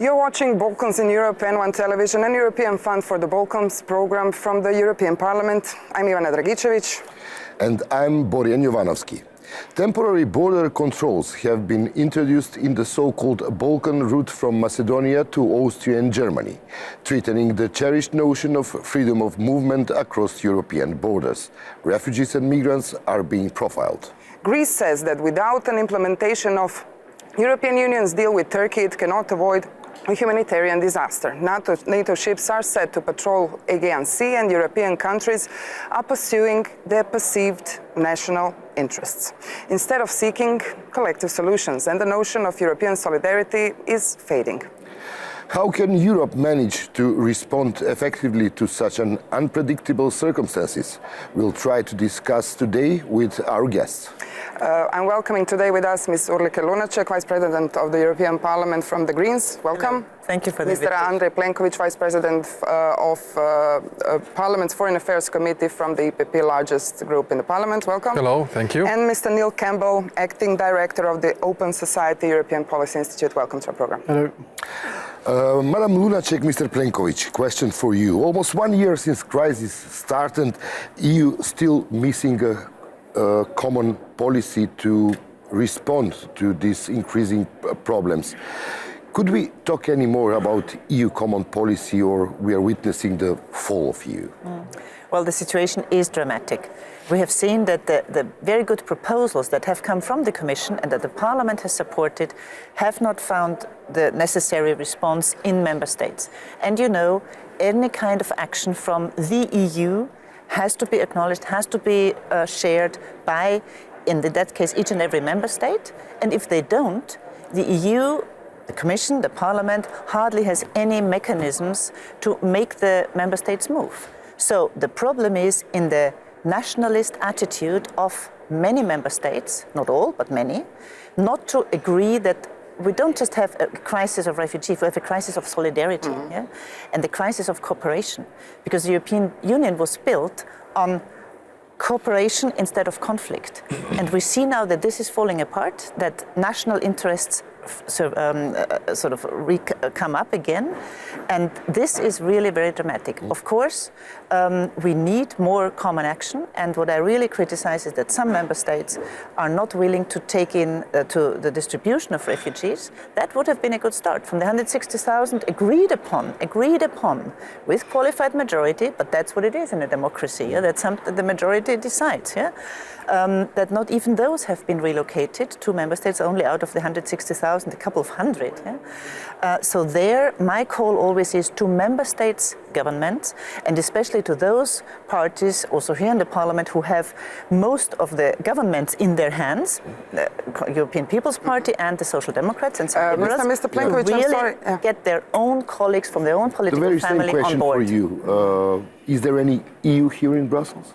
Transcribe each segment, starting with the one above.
You're watching Balkans in Europe, Ep.1 television and European Fund for the Balkans program from the European Parliament. I'm Ivana Dragicevic. And I'm Borjan Jovanovski. Temporary border controls have been introduced in the so-called Balkan Route from Macedonia to Austria and Germany, threatening the cherished notion of freedom of movement across European borders. Refugees and migrants are being profiled. Greece says that without an implementation of European Union's deal with Turkey, it cannot avoid a humanitarian disaster. NATO ships are set to patrol Aegean Sea, and European countries are pursuing their perceived national interests instead of seeking collective solutions, and the notion of European solidarity is fading. How can Europe manage to respond effectively to such an unpredictable circumstances? We'll try to discuss today with our guests. I'm welcoming today with us Ms Urlike Lunacek, Vice President of the European Parliament from the Greens. Welcome. Hello. Thank you for the Mr. Andrej Plenkovic, Vice President of Parliament's Foreign Affairs Committee from the EPP, largest group in the Parliament. Welcome. Hello, thank you. And Mr. Neil Campbell, Acting Director of the Open Society European Policy Institute. Welcome to our program. Hello. Madam Lunacek, Mr. Plenkovic, question for you. Almost 1 year since crisis started, EU still missing a common policy to respond to these increasing problems. Could we talk any more about EU common policy, or we are witnessing the fall of EU? Well, the situation is dramatic. We have seen that the very good proposals that have come from the Commission and that the Parliament has supported have not found the necessary response in Member States. And you know, any kind of action from the EU has to be acknowledged, has to be shared by, in that case, each and every Member State. And if they don't, the EU, the Commission, the Parliament hardly has any mechanisms to make the Member States move. So the problem is in the nationalist attitude of many Member States, not all, but many, not to agree that we don't just have a crisis of refugees, we have a crisis of solidarity, yeah? And the crisis of cooperation, because the European Union was built on cooperation instead of conflict. And we see now that this is falling apart, that national interests come up again, and this is really very dramatic. Of course, we need more common action, and what I really criticize is that some member states are not willing to take in to the distribution of refugees. That would have been a good start. From the 160,000 agreed upon with qualified majority, but that's what it is in a democracy, yeah? That's something the majority decides, yeah? That not even those have been relocated to member states, only out of the 160,000, a couple of hundred. Yeah? So there, my call always is to member states' governments, and especially to those parties, also here in the Parliament, who have most of the governments in their hands, the European People's Party and the Social Democrats and some Mr. Plenkovic, really I'm sorry. get their own colleagues from their own political family on board. The very same question for you. Is there any EU here in Brussels?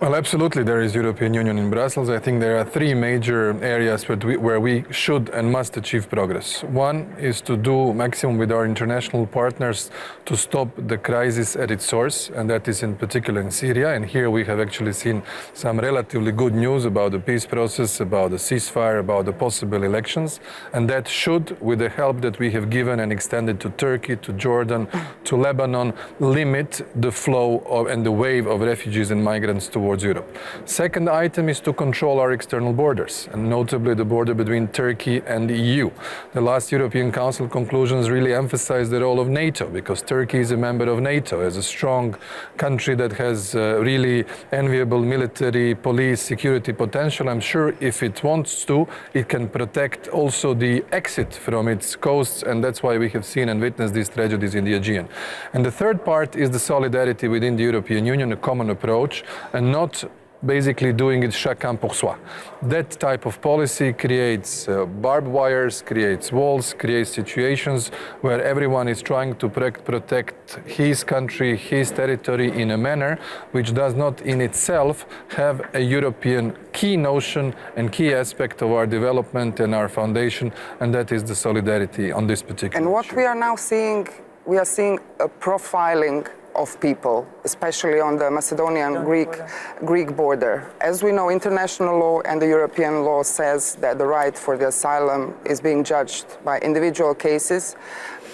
Well, absolutely, there is European Union in Brussels. I think there are three major areas where we should and must achieve progress. One is to do maximum with our international partners to stop the crisis at its source, and that is in particular in Syria. And here we have actually seen some relatively good news about the peace process, about the ceasefire, about the possible elections. And that should, with the help that we have given and extended to Turkey, to Jordan, to Lebanon, limit the flow and the wave of refugees and migrants towards Europe. Second item is to control our external borders, and notably the border between Turkey and the EU. The last European Council conclusions really emphasized the role of NATO, because Turkey is a member of NATO, as a strong country that has really enviable military, police, security potential. I'm sure if it wants to, it can protect also the exit from its coasts, and that's why we have seen and witnessed these tragedies in the Aegean. And the third part is the solidarity within the European Union, a common approach, and not basically doing it chacun pour soi. That type of policy creates barbed wires, creates walls, creates situations where everyone is trying to protect his country, his territory in a manner which does not in itself have a European key notion and key aspect of our development and our foundation, and that is the solidarity on this particular issue. And what we are now seeing, we are seeing a profiling of people, especially on the Macedonian-Greek border. As we know, international law and the European law says that the right for the asylum is being judged by individual cases.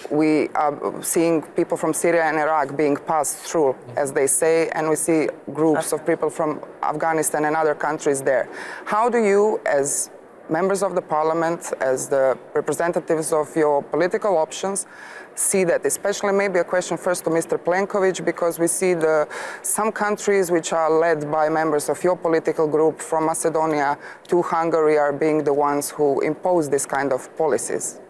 We are seeing people from Syria and Iraq being passed through, as they say, and we see groups of people from Afghanistan and other countries there. How do you, as members of the parliament, as the representatives of your political options, see that? Especially maybe a question first to Mr. Plenkovic, because we see some countries which are led by members of your political group, from Macedonia to Hungary, are being the ones who impose this kind of policies.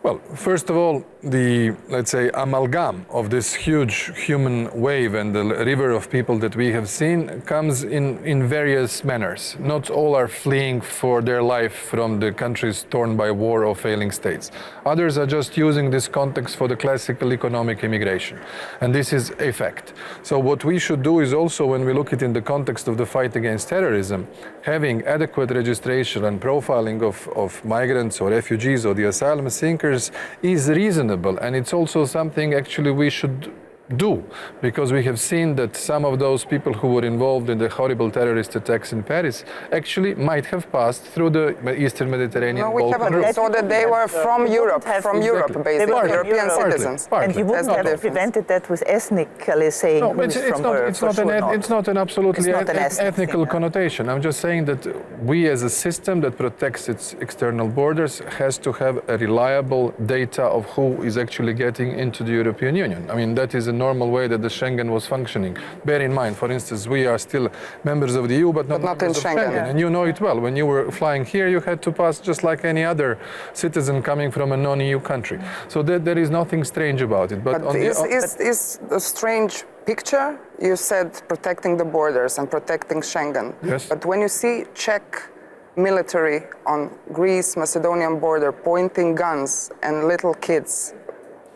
Well, first of all, the, let's say, amalgam of this huge human wave and the river of people that we have seen comes in various manners. Not all are fleeing for their life from the countries torn by war or failing states. Others are just using this context for the classical economic immigration. And this is a fact. So what we should do is also, when we look at it in the context of the fight against terrorism, having adequate registration and profiling of migrants or refugees or the asylum seekers is reasonable, and it's also something actually we should do, because we have seen that some of those people who were involved in the horrible terrorist attacks in Paris actually might have passed through the Eastern Mediterranean. No, we Balkan haven't. Route. So that they were from Europe, basically, European citizens. And you wouldn't That's have prevented that with ethnically saying No, who's it's from not, where, it's for not, sure an, it's not an absolutely It's not an ethnic ethnical thing, connotation. I'm just saying that we as a system that protects its external borders has to have a reliable data of who is actually getting into the European Union. I mean, that is a normal way that the Schengen was functioning. Bear in mind, for instance, we are still members of the EU, but not in Schengen. Yeah. And you know it well. When you were flying here, you had to pass just like any other citizen coming from a non-EU country. So there is nothing strange about it. But is a strange picture? You said protecting the borders and protecting Schengen. Yes. But when you see Czech military on Greece-Macedonian border pointing guns and little kids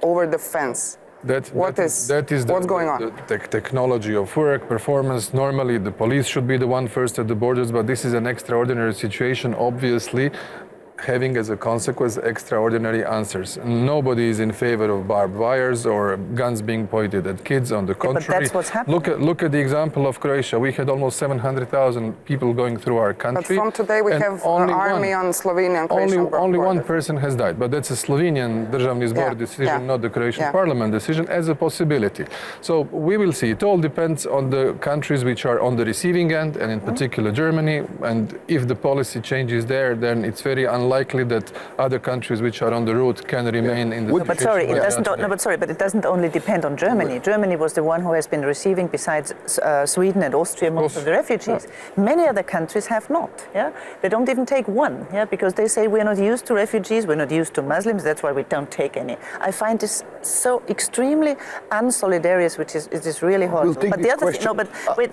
over the fence, what's going on? The technology of work, performance. Normally, the police should be the one first at the borders, but this is an extraordinary situation, obviously, having as a consequence extraordinary answers. Nobody is in favor of barbed wires or guns being pointed at kids. On the contrary, but that's what's happening. Look at the example of Croatia. We had almost 700,000 people going through our country. But from today we have an army on Slovenian Croatian border. Only one person has died, but that's a Slovenian Državni Zbor decision, not the Croatian Parliament decision, as a possibility. So we will see. It all depends on the countries which are on the receiving end, and in particular Germany. And if the policy changes there, then it's very unlikely that other countries which are on the route can remain in the situation. But it doesn't only depend on Germany. Germany was the one who has been receiving, besides Sweden and Austria, most of the refugees. Many other countries have not. Yeah, they don't even take one. Yeah, because they say we're not used to refugees, we're not used to Muslims. That's why we don't take any. I find this so extremely unsolidarious, which is really horrible. But the other thing,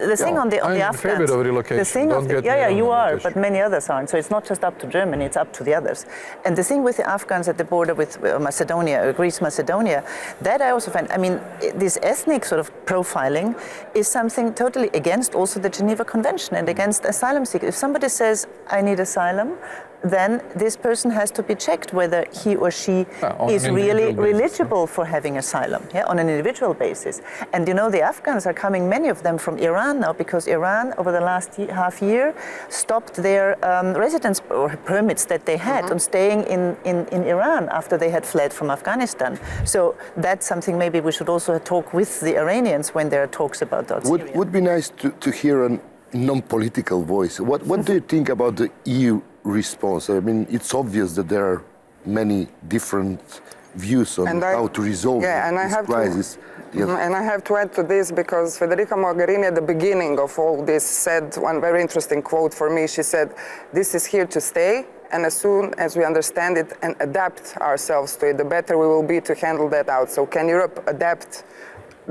the thing on the Afghans. I'm in favor of relocation. The thing don't get you are, but many others aren't. So it's not just up to Germany; it's up to the others. And the thing with the Afghans at the border with Macedonia, Greece, Macedonia, that I also find, I mean, this ethnic sort of profiling is something totally against also the Geneva Convention and against asylum seekers. If somebody says, I need asylum, then this person has to be checked whether he or she is really eligible for having asylum, on an individual basis. And you know, the Afghans are coming, many of them from Iran now, because Iran, over the last half year, stopped their residence or permits that they had on staying in Iran after they had fled from Afghanistan. So that's something maybe we should also talk with the Iranians when there are talks about that. Would be nice to hear a non-political voice. What do you think about the EU response? I mean, it's obvious that there are many different views on how to resolve this crisis. And I have to add to this, because Federica Mogherini at the beginning of all this said one very interesting quote for me. She said, "This is here to stay, and as soon as we understand it and adapt ourselves to it, the better we will be to handle that out." So can Europe adapt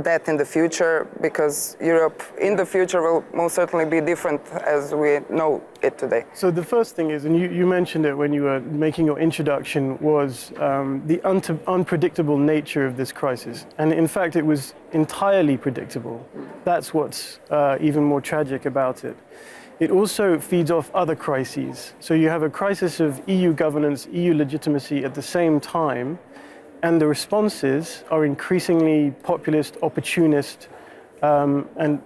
that in the future? Because Europe in the future will most certainly be different as we know it today. So the first thing is, and you mentioned it when you were making your introduction, was the unpredictable nature of this crisis. And in fact, it was entirely predictable. That's what's even more tragic about it. It also feeds off other crises. So you have a crisis of EU governance, EU legitimacy at the same time, and the responses are increasingly populist, opportunist, and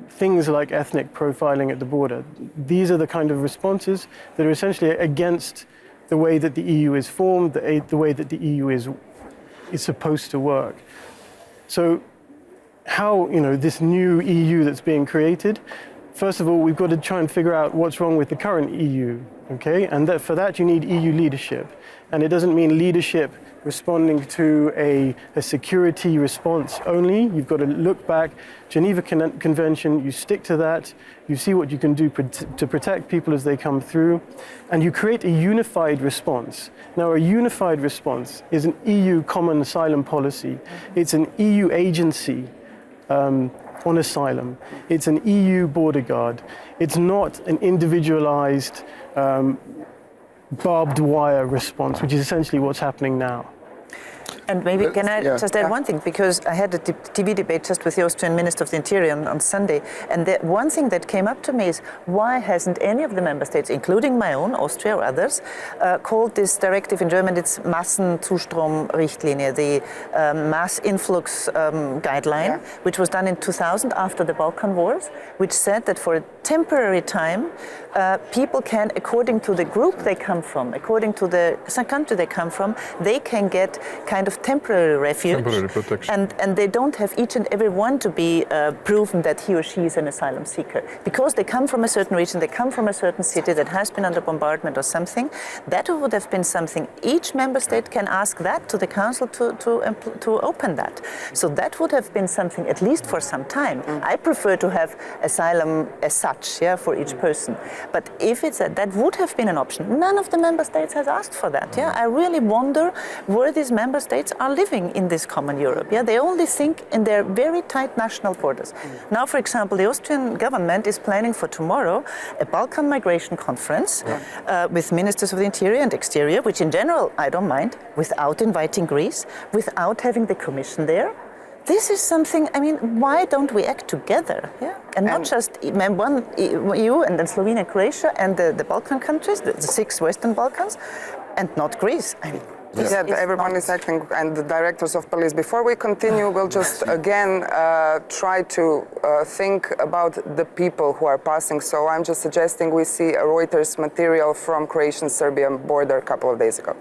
things like ethnic profiling at the border. These are the kind of responses that are essentially against the way that the EU is formed, the way that the EU is supposed to work. So how, this new EU that's being created, first of all, we've got to try and figure out what's wrong with the current EU, okay? And for that you need EU leadership. And it doesn't mean leadership responding to a security response only. You've got to look back, Geneva Convention, you stick to that, you see what you can do to protect people as they come through, and you create a unified response. Now, a unified response is an EU common asylum policy. It's an EU agency on asylum. It's an EU border guard. It's not an individualized barbed wire response, which is essentially what's happening now. And maybe can I just add one thing, because I had a TV debate just with the Austrian Minister of the Interior on Sunday, and the one thing that came up to me is why hasn't any of the member states, including my own, Austria or others, called this directive in German, it's Massenzustromrichtlinie, the mass influx guideline, which was done in 2000 after the Balkan Wars, which said that for a temporary time, people can, according to the group they come from, according to the country they come from, they can get kind of temporary refuge. Temporary protection. And they don't have each and every one to be proven that he or she is an asylum seeker. Because they come from a certain region, they come from a certain city that has been under bombardment or something, that would have been something. Each member state can ask that to the council to open that. So that would have been something, at least for some time. I prefer to have asylum as such, for each person. But if it's that would have been an option. None of the member states has asked for that. I really wonder where these member states are living in this common Europe. They only think in their very tight national borders. Now, for example, the Austrian government is planning for tomorrow a Balkan migration conference with ministers of the interior and exterior, which in general I don't mind, without inviting Greece, without having the Commission there. This is something, why don't we act together? And not just one EU and then Slovenia and Croatia and the Balkan countries, the 6 Western Balkans, and not Greece. Everyone is acting, and the directors of police. Before we continue, we'll just again try to think about the people who are passing. So I'm just suggesting we see a Reuters material from Croatian-Serbian border a couple of days ago.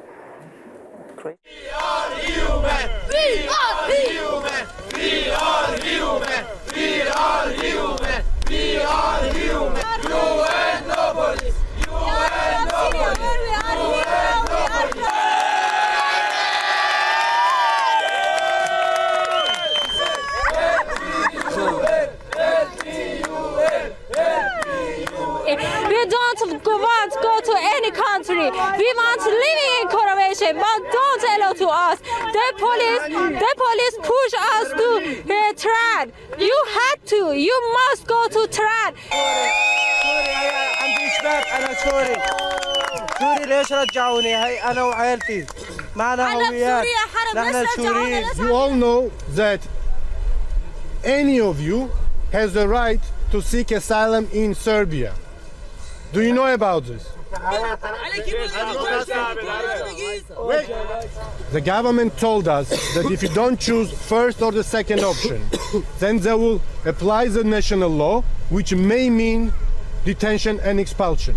We are human! We are human! We are human! We are human! We are human! You and nobody! You and nobody! You and nobody! We don't want to go to any country. We want living in Croatia, but don't allow to us. The police push us to Trad. You had to. You must go to Trad. أنا سوري ليش رجعوني هاي أنا وعائلتي معنا هويات نحن سوريين. You all know that any of you has the right to seek asylum in Serbia. Do you know about this? Wait. The government told us that if you don't choose first or the second option, then they will apply the national law, which may mean detention and expulsion.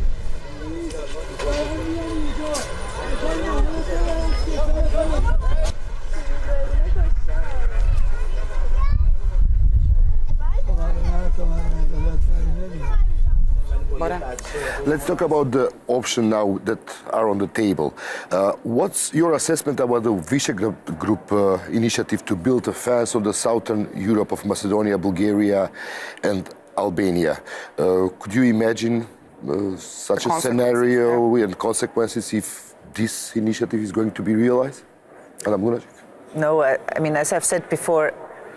Let's talk about the option now that are on the table. What's your assessment about the Visegrad Group initiative to build a fence on the southern Europe of Macedonia, Bulgaria, and Albania? Could you imagine such a scenario and consequences if this initiative is going to be realized? Madam Lunacek? No, as I've said before,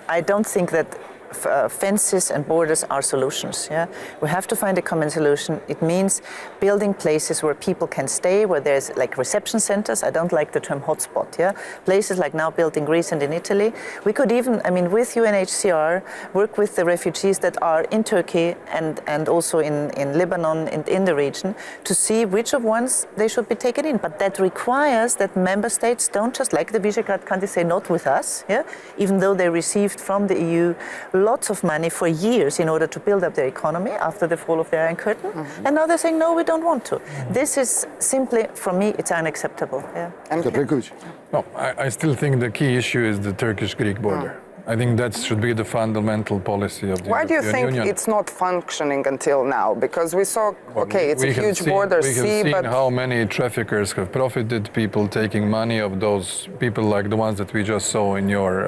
I don't think that fences and borders are solutions. Yeah, we have to find a common solution. It means building places where people can stay, where there's like reception centers. I don't like the term hotspot. Yeah, places like now built in Greece and in Italy. We could even, I mean, with UNHCR, work with the refugees that are in Turkey and also in Lebanon and in the region to see which of ones they should be taken in. But that requires that member states don't just like the Visegrad countries say not with us. Yeah, even though they received from the EU lots of money for years in order to build up their economy after the fall of the Iron Curtain, and now they're saying no, we don't want to. This is simply, for me, it's unacceptable. Yeah. Mr. Plenkovic. No, I still think the key issue is the Turkish-Greek border. I think that should be the fundamental policy of the Why do you European think Union. it's not functioning until now? Because we saw, okay, it's a huge border, we have seen but how many traffickers have profited, people taking money of those people like the ones that we just saw in your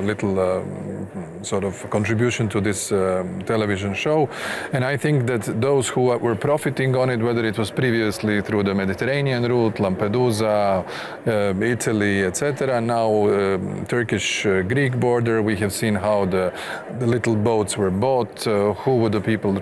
little sort of contribution to this television show. And I think that those who were profiting on it, whether it was previously through the Mediterranean route, Lampedusa, Italy, etc., now Turkish-Greek border, we have seen how the little boats were bought, who were the people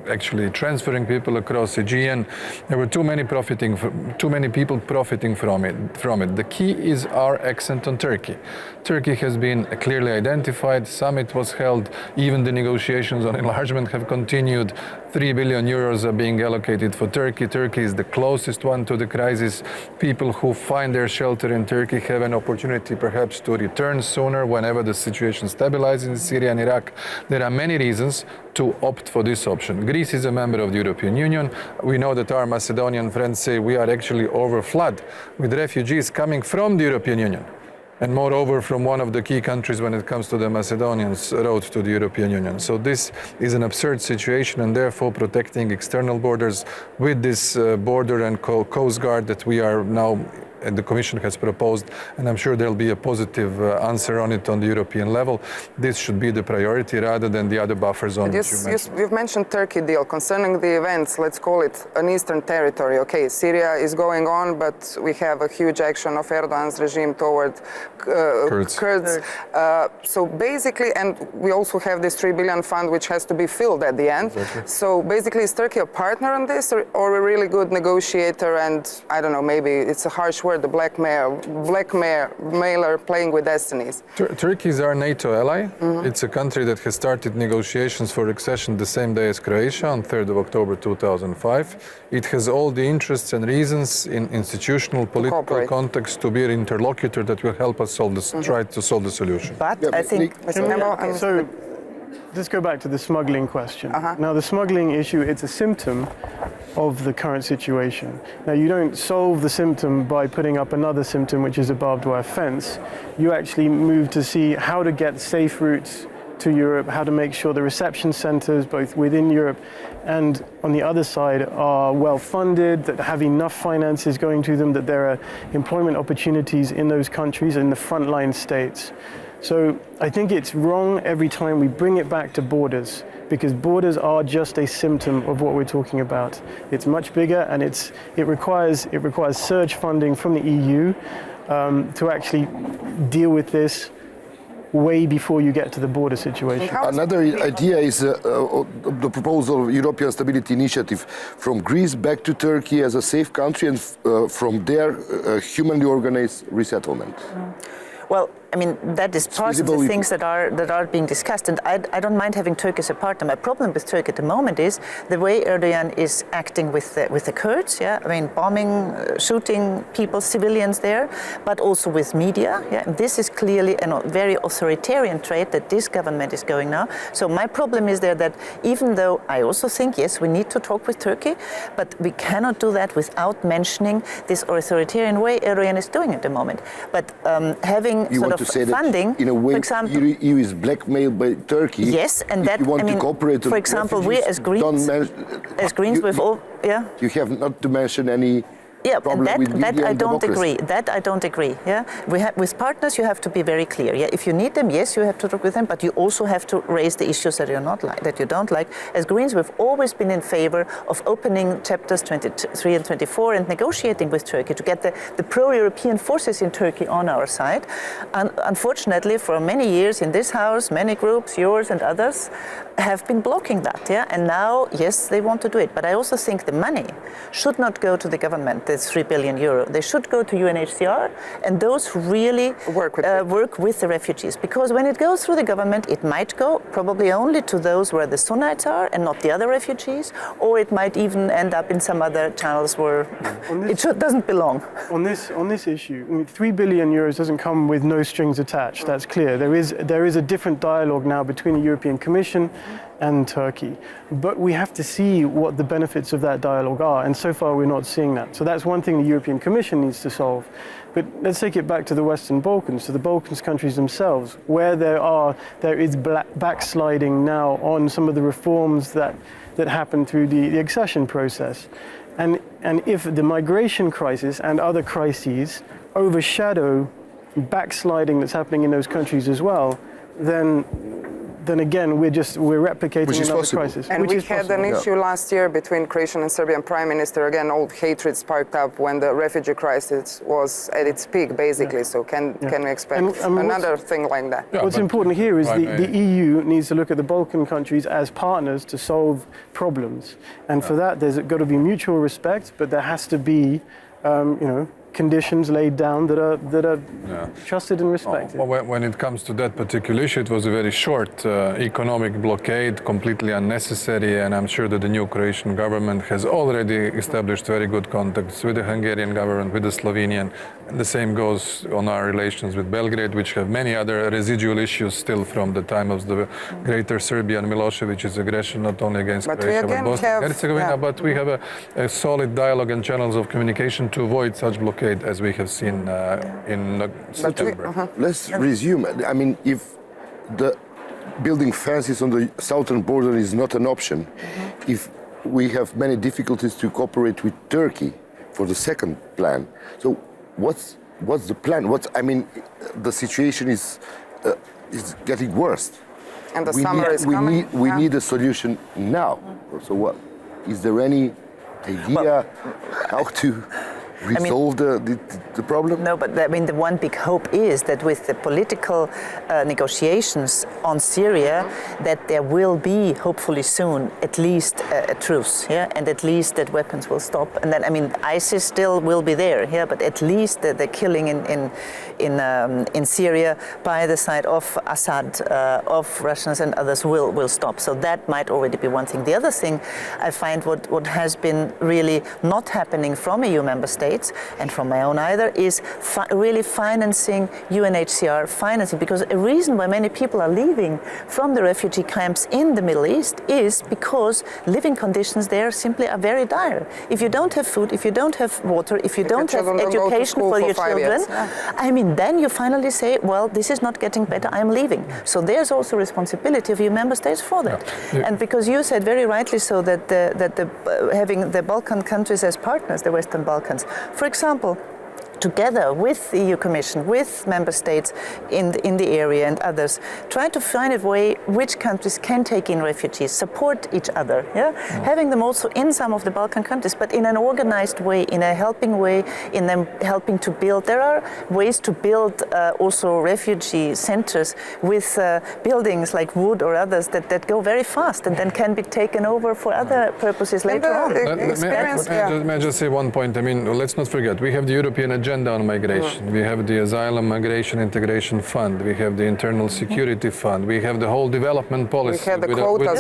actually transferring people across Aegean. There were too many people profiting from it. The key is our accent on Turkey. Turkey has been clearly identified. Summit was held. Even the negotiations on enlargement have continued. 3 billion euros are being allocated for Turkey. Turkey is the closest one to the crisis. People who find their shelter in Turkey have an opportunity perhaps to return sooner whenever the situation stabilizes in Syria and Iraq. There are many reasons to opt for this option. Greece is a member of the European Union. We know that our Macedonian friends say we are actually overflooded with refugees coming from the European Union. And moreover, from one of the key countries when it comes to the Macedonians' road to the European Union. So this is an absurd situation, and therefore protecting external borders with this border and coast guard that we are now and the Commission has proposed, and I'm sure there'll be a positive answer on it on the European level. This should be the priority rather than the other buffer zone that you mentioned. You've mentioned Turkey deal. Concerning the events, let's call it an eastern territory. Okay, Syria is going on, but we have a huge action of Erdogan's regime toward Kurds. So basically, and we also have this 3 billion fund which has to be filled at the end. Exactly. So basically, is Turkey a partner on this or a really good negotiator and, I don't know, maybe it's a harsh word, the blackmailer playing with destinies? Turkey is our NATO ally. It's a country that has started negotiations for accession the same day as Croatia on 3rd of October 2005. It has all the interests and reasons in institutional political context to be an interlocutor that will help us solve this, try to solve the solution. But I think... So let's go back to the smuggling question. Now, the smuggling issue, it's a symptom of the current situation. Now, you don't solve the symptom by putting up another symptom, which is a barbed wire fence. You actually move to see how to get safe routes to Europe, how to make sure the reception centers, both within Europe and on the other side, are well funded, that have enough finances going to them, that there are employment opportunities in those countries, in the frontline states. So I think it's wrong every time we bring it back to borders, because borders are just a symptom of what we're talking about. It's much bigger, and it requires surge funding from the EU to actually deal with this way before you get to the border situation. Another idea is the proposal of European Stability Initiative from Greece back to Turkey as a safe country, and from there humanly organized resettlement. Well, I mean, that is part of the things that are being discussed, and I don't mind having Turkey as a partner. My problem with Turkey at the moment is the way Erdogan is acting with the Kurds. Yeah, I mean, bombing, shooting people, civilians there, but also with media. Yeah, and this is clearly a very authoritarian trait that this government is going now. So my problem is there that even though I also think yes, we need to talk with Turkey, but we cannot do that without mentioning this authoritarian way Erdogan is doing at the moment. But having sort of funding, in a way, for example, EU is blackmailed by Turkey. Yes, and that, you want to cooperate, for example, we as Greens, we've all, you have not to mention any problem with media that I and don't democracy. agree. That I don't agree. Yeah, with partners you have to be very clear. Yeah, if you need them, yes, you have to talk with them, but you also have to raise the issues that you don't like. As Greens, we've always been in favor of opening chapters 23 and 24 and negotiating with Turkey to get the pro-European forces in Turkey on our side. And unfortunately, for many years in this House, many groups, yours and others, have been blocking that. Yeah, and now, yes, they want to do it, but I also think the money should not go to the government. There's 3 billion euro. They should go to UNHCR and those who really work with the refugees. Because when it goes through the government, it might go probably only to those where the Sunnites are and not the other refugees, or it might even end up in some other channels where doesn't belong. On this issue, I mean, 3 billion euros doesn't come with no strings attached. That's clear. There is a different dialogue now between the European Commission and Turkey. But we have to see what the benefits of that dialogue are, and so far we're not seeing that. So that's one thing the European Commission needs to solve. But let's take it back to the Western Balkans, to the Balkans countries themselves, where there is backsliding now on some of the reforms that happened through the accession process. And if the migration crisis and other crises overshadow backsliding that's happening in those countries as well, then again, we're replicating another crisis. And we had an issue last year between Croatian and Serbian Prime Minister. Again, old hatred sparked up when the refugee crisis was at its peak, basically. So can we expect another thing like that? What's important here is the EU needs to look at the Balkan countries as partners to solve problems. And for that, there's got to be mutual respect, but there has to be, conditions laid down that are trusted and respected. Well, when it comes to that particular issue, it was a very short economic blockade, completely unnecessary, and I'm sure that the new Croatian government has already established very good contacts with the Hungarian government, with the Slovenian, and the same goes on our relations with Belgrade, which have many other residual issues still from the time of the Greater Serbia and Milosevic's aggression, not only against Croatia but Bosnia and Herzegovina, but we have a solid dialogue and channels of communication to avoid such blockade as we have seen in September. Let's resume. I mean, if the building fences on the southern border is not an option, if we have many difficulties to cooperate with Turkey for the second plan, so what's the plan? The situation is getting worse. And the summer is coming. We need a solution now. So what? Is there any idea how to resolve the problem? No, but the one big hope is that with the political negotiations on Syria, that there will be hopefully soon at least a truce, and at least that weapons will stop, and then ISIS still will be there, but at least the killing in Syria by the side of Assad, of Russians and others will stop. So that might already be one thing. The other thing I find what has been really not happening from EU member states and from my own either is really financing UNHCR financing, because a reason why many people are leaving from the refugee camps in the Middle East is because living conditions there simply are very dire. If you don't have food, if you don't have water, if you don't have education for your children, then you finally say, well, this is not getting better, I'm leaving. So there's also responsibility of EU member states for that. And because you said very rightly so that having the Balkan countries as partners, the Western Balkans, for example, together with the EU Commission, with member states in the area and others, try to find a way which countries can take in refugees, support each other, having them also in some of the Balkan countries, but in an organized way, in a helping way, in them helping to build. There are ways to build also refugee centers with buildings like wood or others that go very fast and then can be taken over for other purposes later on. May I just say one point? Let's not forget, we have the European agenda on migration. We have the Asylum Migration Integration Fund. We have the Internal Security Fund. We have the whole development policy. We have the quotas,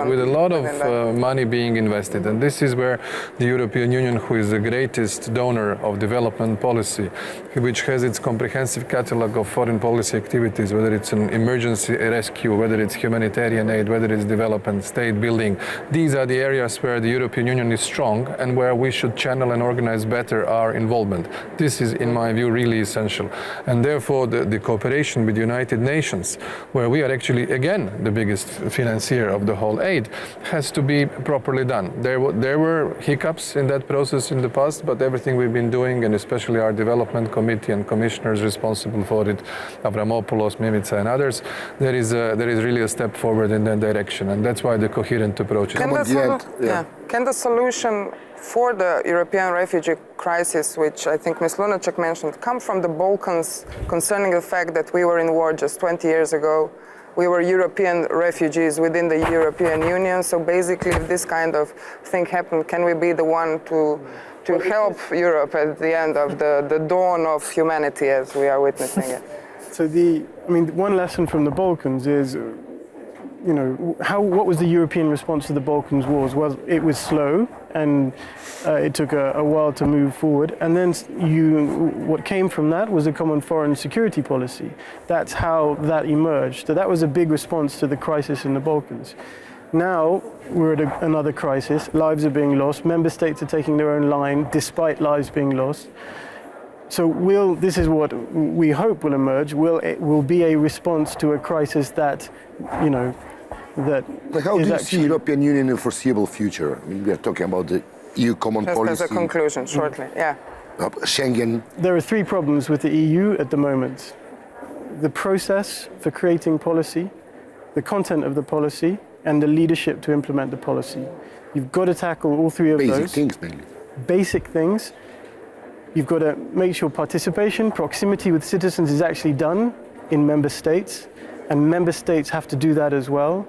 with a lot of money being invested. And this is where the European Union, who is the greatest donor of development policy, which has its comprehensive catalogue of foreign policy activities, whether it's an emergency rescue, whether it's humanitarian aid, whether it's development, state building. These are the areas where the European Union is strong and where we should channel and organize better our involvement. resettlement. This is, in my view, really essential. And therefore, the cooperation with the United Nations, where we are actually, again, the biggest financier of the whole aid, has to be properly done. There were hiccups in that process in the past, but everything we've been doing, and especially our development committee and commissioners responsible for it, Avramopoulos, Mimica and others, there is really a step forward in that direction, and that's why the coherent approach is Can the solution for the European refugee crisis, which I think Ms Lunacek mentioned, come from the Balkans, concerning the fact that we were in war just 20 years ago? We were European refugees within the European Union, so basically if this kind of thing happened, can we be the one to help Europe at the end of the dawn of humanity as we are witnessing it? So one lesson from the Balkans is, what was the European response to the Balkans wars? Well, it was slow and it took a while to move forward. And then what came from that was a common foreign security policy. That's how that emerged. So that was a big response to the crisis in the Balkans. Now we're at another crisis. Lives are being lost. Member states are taking their own line despite lives being lost. So this is what we hope will emerge, will be a response to a crisis that, How do you see European Union in the foreseeable future? I mean, we are talking about the EU common policy. Just as a conclusion, shortly, Schengen. There are three problems with the EU at the moment. The process for creating policy, the content of the policy, and the leadership to implement the policy. You've got to tackle all three of those. Basic things, mainly. Basic things. You've got to make sure participation, proximity with citizens is actually done in member states, and member states have to do that as well.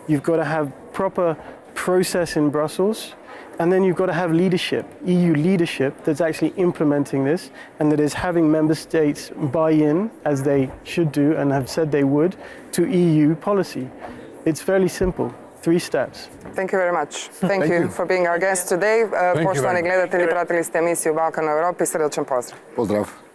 You've got to have proper process in Brussels, and then you've got to have leadership, EU leadership that's actually implementing this, and that is having member states buy in, as they should do and have said they would, to EU policy. It's fairly simple. 3 steps. Thank you very much. Thank you for being our guest today. Poštovani gledatelji, pratili ste emisiju Balkan u Europi. Srdačan pozdrav. Pozdrav.